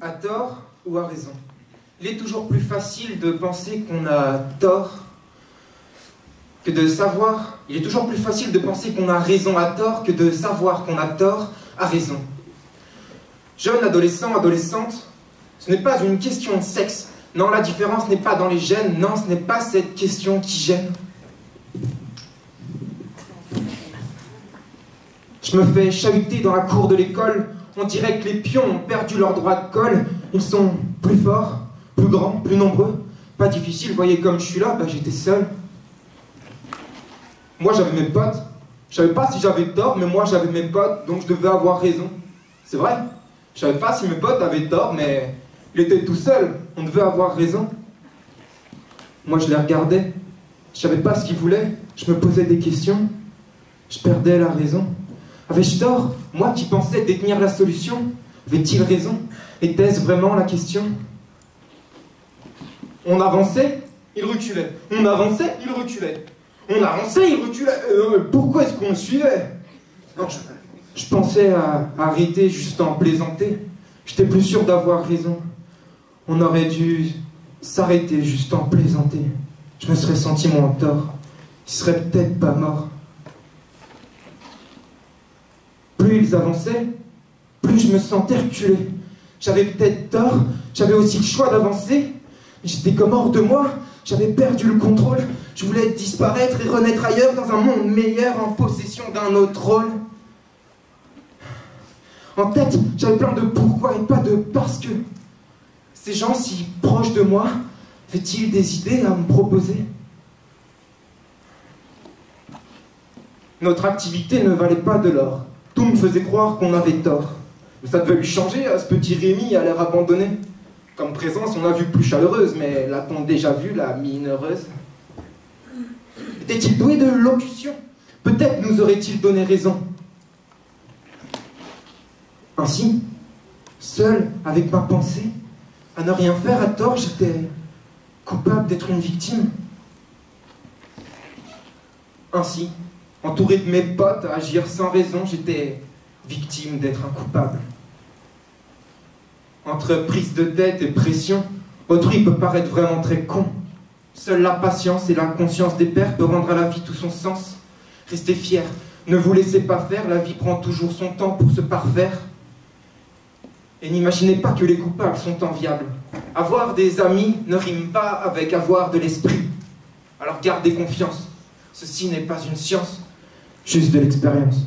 À tort ou à raison? Il est toujours plus facile de penser qu'on a tort que de savoir. Il est toujours plus facile de penser qu'on a raison à tort que de savoir qu'on a tort à raison. Jeunes, adolescents, adolescentes, ce n'est pas une question de sexe. Non, la différence n'est pas dans les gènes. Non, ce n'est pas cette question qui gêne. Je me fais chahuter dans la cour de l'école. On dirait que les pions ont perdu leur droit de colle. Ils sont plus forts, plus grands, plus nombreux. Pas difficile, voyez comme je suis là, j'étais seul. Moi j'avais mes potes. Je savais pas si j'avais tort, mais moi j'avais mes potes, donc je devais avoir raison. C'est vrai. Je savais pas si mes potes avaient tort, mais il était tout seul. On devait avoir raison. Moi je les regardais. Je savais pas ce qu'ils voulaient. Je me posais des questions. Je perdais la raison. Avais-je tort? Moi qui pensais détenir la solution, avait-il raison? Était-ce vraiment la question? On avançait, il reculait. On avançait, il reculait. On avançait, il reculait. Pourquoi est-ce qu'on suivait? Non, je pensais à arrêter juste en plaisanter. J'étais plus sûr d'avoir raison. On aurait dû s'arrêter juste en plaisanter. Je me serais senti moins tort. Il serait peut-être pas mort. Plus ils avançaient, plus je me sentais reculer. J'avais peut-être tort, j'avais aussi le choix d'avancer. J'étais comme hors de moi, j'avais perdu le contrôle. Je voulais disparaître et renaître ailleurs dans un monde meilleur en possession d'un autre rôle. En tête, j'avais plein de pourquoi et pas de parce que. Ces gens si proches de moi, avaient-ils des idées à me proposer? Notre activité ne valait pas de l'or. Tout me faisait croire qu'on avait tort. Mais ça devait lui changer, ce petit Rémi à l'air abandonné. Comme présence, on a vu plus chaleureuse, mais l'a-t-on déjà vu, la mine heureuse? Était-il doué de locution? Peut-être nous aurait-il donné raison. Ainsi, seul avec ma pensée, à ne rien faire à tort, j'étais coupable d'être une victime. Ainsi, entouré de mes potes à agir sans raison, j'étais victime d'être un coupable. Entre prise de tête et pression, autrui peut paraître vraiment très con. Seule la patience et la conscience des pères peut rendre à la vie tout son sens. Restez fiers, ne vous laissez pas faire, la vie prend toujours son temps pour se parfaire. Et n'imaginez pas que les coupables sont enviables. Avoir des amis ne rime pas avec avoir de l'esprit. Alors gardez confiance, ceci n'est pas une science, juste de l'expérience.